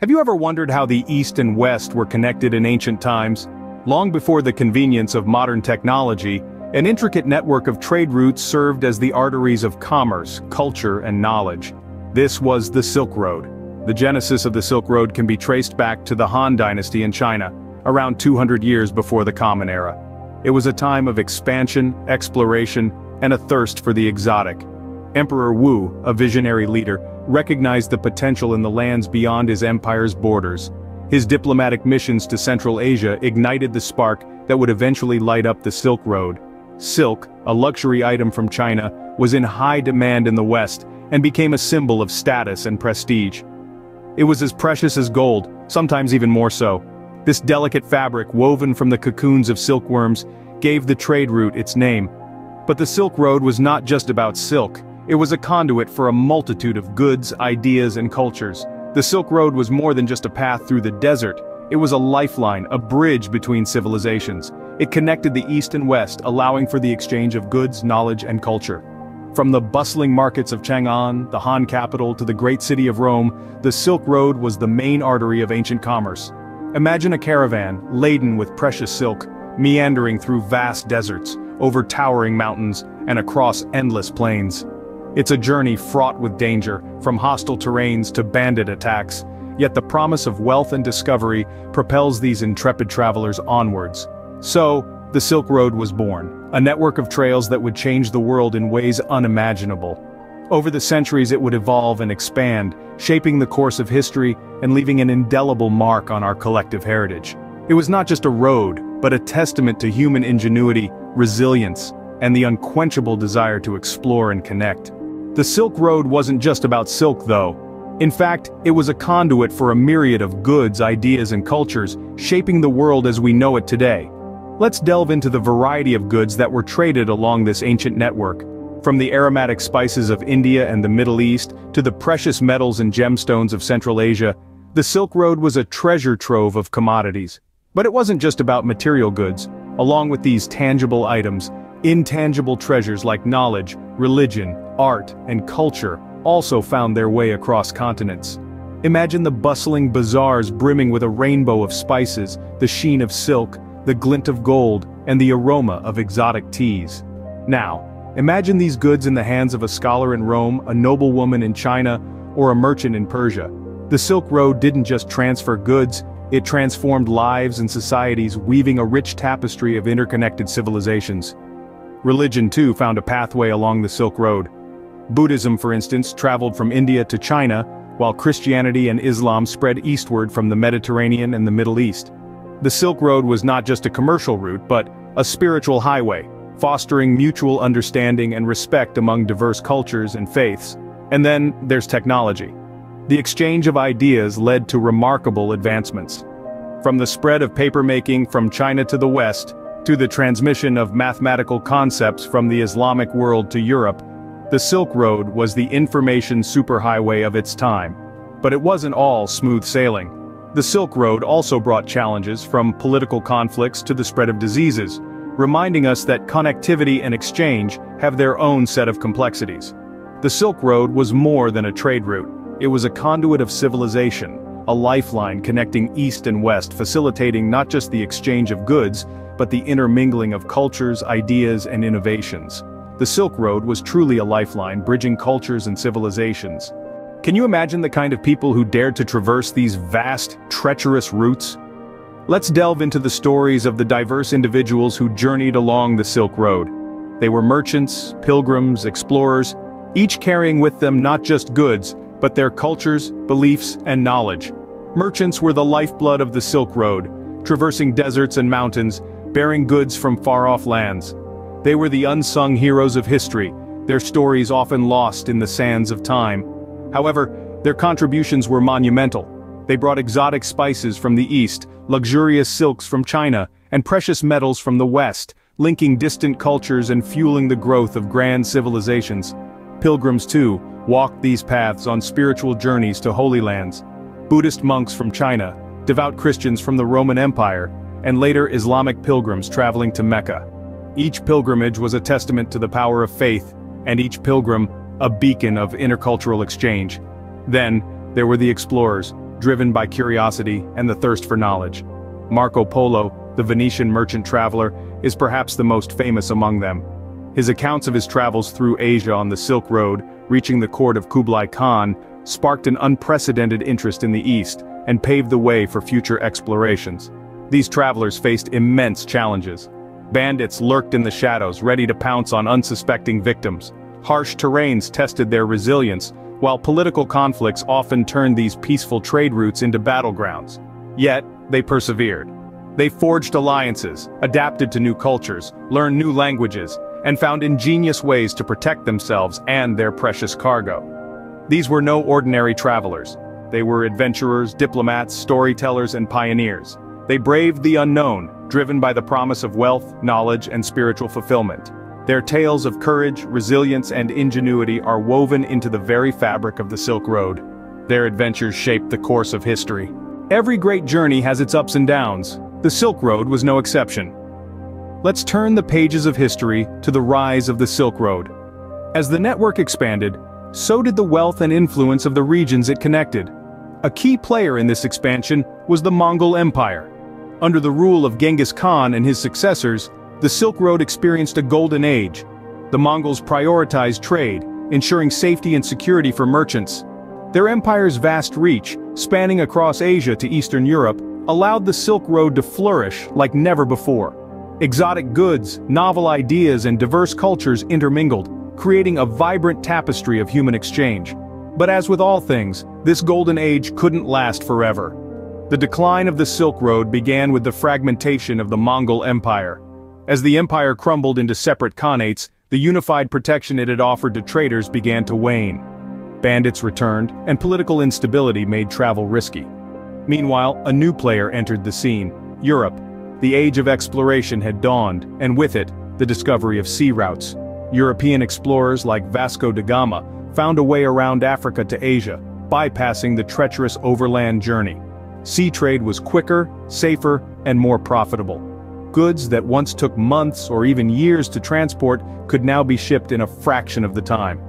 Have you ever wondered how the East and West were connected in ancient times? Long before the convenience of modern technology, an intricate network of trade routes served as the arteries of commerce, culture, and knowledge. This was the Silk Road. The genesis of the Silk Road can be traced back to the Han Dynasty in China, around 200 years before the Common Era. It was a time of expansion, exploration, and a thirst for the exotic. Emperor Wu, a visionary leader, recognized the potential in the lands beyond his empire's borders. His diplomatic missions to Central Asia ignited the spark that would eventually light up the Silk Road. Silk, a luxury item from China, was in high demand in the West and became a symbol of status and prestige. It was as precious as gold, sometimes even more so. This delicate fabric, woven from the cocoons of silkworms, gave the trade route its name. But the Silk Road was not just about silk. It was a conduit for a multitude of goods, ideas, and cultures. The Silk Road was more than just a path through the desert. It was a lifeline, a bridge between civilizations. It connected the East and West, allowing for the exchange of goods, knowledge, and culture. From the bustling markets of Chang'an, the Han capital, to the great city of Rome, the Silk Road was the main artery of ancient commerce. Imagine a caravan, laden with precious silk, meandering through vast deserts, over towering mountains, and across endless plains. It's a journey fraught with danger, from hostile terrains to bandit attacks, yet the promise of wealth and discovery propels these intrepid travelers onwards. So, the Silk Road was born, a network of trails that would change the world in ways unimaginable. Over the centuries it would evolve and expand, shaping the course of history and leaving an indelible mark on our collective heritage. It was not just a road, but a testament to human ingenuity, resilience, and the unquenchable desire to explore and connect. The Silk Road wasn't just about silk though. In fact, it was a conduit for a myriad of goods, ideas, and cultures, shaping the world as we know it today. Let's delve into the variety of goods that were traded along this ancient network. From the aromatic spices of India and the Middle East, to the precious metals and gemstones of Central Asia, the Silk Road was a treasure trove of commodities. But it wasn't just about material goods. Along with these tangible items, intangible treasures like knowledge, religion, art, and culture also found their way across continents. Imagine the bustling bazaars brimming with a rainbow of spices, the sheen of silk, the glint of gold, and the aroma of exotic teas. Now, imagine these goods in the hands of a scholar in Rome, a noblewoman in China, or a merchant in Persia. The Silk Road didn't just transfer goods, it transformed lives and societies, weaving a rich tapestry of interconnected civilizations. Religion too found a pathway along the Silk Road. Buddhism, for instance, traveled from India to China, while Christianity and Islam spread eastward from the Mediterranean and the Middle East. The Silk Road was not just a commercial route, but a spiritual highway, fostering mutual understanding and respect among diverse cultures and faiths. And then there's technology. The exchange of ideas led to remarkable advancements. From the spread of papermaking from China to the West, to the transmission of mathematical concepts from the Islamic world to Europe, the Silk Road was the information superhighway of its time. But it wasn't all smooth sailing. The Silk Road also brought challenges, from political conflicts to the spread of diseases, reminding us that connectivity and exchange have their own set of complexities. The Silk Road was more than a trade route. It was a conduit of civilization, a lifeline connecting East and West, facilitating not just the exchange of goods, but the intermingling of cultures, ideas, and innovations. The Silk Road was truly a lifeline, bridging cultures and civilizations. Can you imagine the kind of people who dared to traverse these vast, treacherous routes? Let's delve into the stories of the diverse individuals who journeyed along the Silk Road. They were merchants, pilgrims, explorers, each carrying with them not just goods, but their cultures, beliefs, and knowledge. Merchants were the lifeblood of the Silk Road, traversing deserts and mountains, bearing goods from far-off lands. They were the unsung heroes of history, their stories often lost in the sands of time. However, their contributions were monumental. They brought exotic spices from the East, luxurious silks from China, and precious metals from the West, linking distant cultures and fueling the growth of grand civilizations. Pilgrims, too, walked these paths on spiritual journeys to holy lands. Buddhist monks from China, devout Christians from the Roman Empire, and later Islamic pilgrims traveling to Mecca. Each pilgrimage was a testament to the power of faith, and each pilgrim a beacon of intercultural exchange. Then, there were the explorers, driven by curiosity and the thirst for knowledge. Marco Polo, the Venetian merchant traveler, is perhaps the most famous among them. His accounts of his travels through Asia on the Silk Road, reaching the court of Kublai Khan, sparked an unprecedented interest in the East and paved the way for future explorations. These travelers faced immense challenges. Bandits lurked in the shadows, ready to pounce on unsuspecting victims. Harsh terrains tested their resilience, while political conflicts often turned these peaceful trade routes into battlegrounds. Yet, they persevered. They forged alliances, adapted to new cultures, learned new languages, and found ingenious ways to protect themselves and their precious cargo. These were no ordinary travelers. They were adventurers, diplomats, storytellers, and pioneers. They braved the unknown, driven by the promise of wealth, knowledge, and spiritual fulfillment. Their tales of courage, resilience, and ingenuity are woven into the very fabric of the Silk Road. Their adventures shaped the course of history. Every great journey has its ups and downs. The Silk Road was no exception. Let's turn the pages of history to the rise of the Silk Road. As the network expanded, so did the wealth and influence of the regions it connected. A key player in this expansion was the Mongol Empire. Under the rule of Genghis Khan and his successors, the Silk Road experienced a golden age. The Mongols prioritized trade, ensuring safety and security for merchants. Their empire's vast reach, spanning across Asia to Eastern Europe, allowed the Silk Road to flourish like never before. Exotic goods, novel ideas, and diverse cultures intermingled, creating a vibrant tapestry of human exchange. But as with all things, this golden age couldn't last forever. The decline of the Silk Road began with the fragmentation of the Mongol Empire. As the empire crumbled into separate khanates, the unified protection it had offered to traders began to wane. Bandits returned, and political instability made travel risky. Meanwhile, a new player entered the scene: Europe. The age of exploration had dawned, and with it, the discovery of sea routes. European explorers like Vasco da Gama found a way around Africa to Asia, bypassing the treacherous overland journey. Sea trade was quicker, safer, and more profitable. Goods that once took months or even years to transport could now be shipped in a fraction of the time.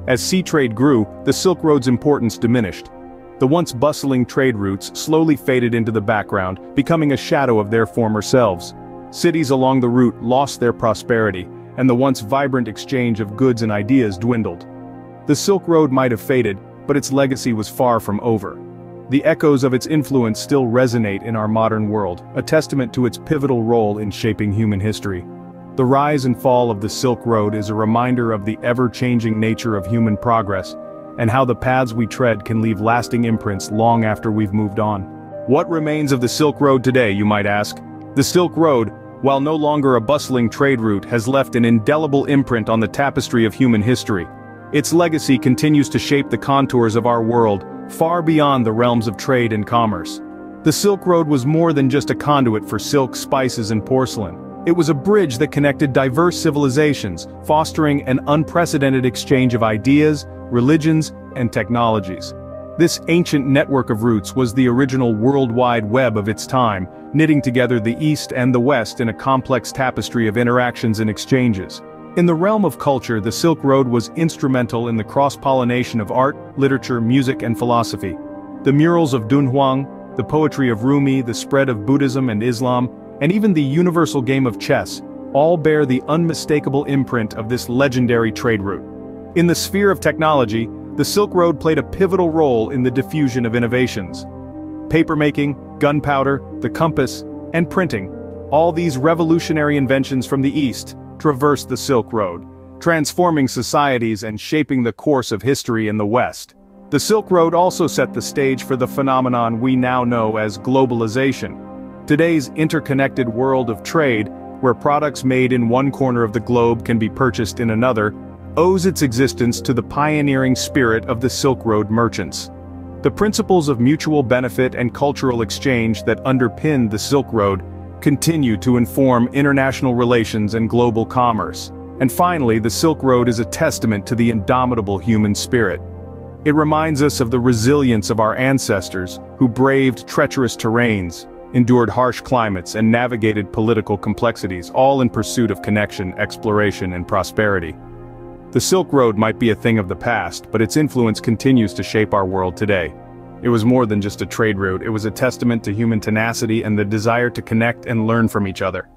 As sea trade grew, the Silk Road's importance diminished. The once bustling trade routes slowly faded into the background, becoming a shadow of their former selves. Cities along the route lost their prosperity, and the once vibrant exchange of goods and ideas dwindled. The Silk Road might have faded, but its legacy was far from over. The echoes of its influence still resonate in our modern world, a testament to its pivotal role in shaping human history. The rise and fall of the Silk Road is a reminder of the ever-changing nature of human progress, and how the paths we tread can leave lasting imprints long after we've moved on. What remains of the Silk Road today, you might ask? The Silk Road, while no longer a bustling trade route, has left an indelible imprint on the tapestry of human history. Its legacy continues to shape the contours of our world, far beyond the realms of trade and commerce. The Silk Road was more than just a conduit for silk, spices, and porcelain. It was a bridge that connected diverse civilizations, fostering an unprecedented exchange of ideas, religions, and technologies. This ancient network of routes was the original worldwide web of its time, knitting together the East and the West in a complex tapestry of interactions and exchanges. In the realm of culture, the Silk Road was instrumental in the cross-pollination of art, literature, music, and philosophy. The murals of Dunhuang, the poetry of Rumi, the spread of Buddhism and Islam, and even the universal game of chess, all bear the unmistakable imprint of this legendary trade route. In the sphere of technology, the Silk Road played a pivotal role in the diffusion of innovations. Papermaking, gunpowder, the compass, and printing, all these revolutionary inventions from the East, traversed the Silk Road, transforming societies and shaping the course of history in the West. The Silk Road also set the stage for the phenomenon we now know as globalization. Today's interconnected world of trade, where products made in one corner of the globe can be purchased in another, owes its existence to the pioneering spirit of the Silk Road merchants. The principles of mutual benefit and cultural exchange that underpin the Silk Road continue to inform international relations and global commerce. And finally, the Silk Road is a testament to the indomitable human spirit. It reminds us of the resilience of our ancestors, who braved treacherous terrains, endured harsh climates, and navigated political complexities, all in pursuit of connection, exploration, and prosperity. The Silk Road might be a thing of the past, but its influence continues to shape our world today. It was more than just a trade route, it was a testament to human tenacity and the desire to connect and learn from each other.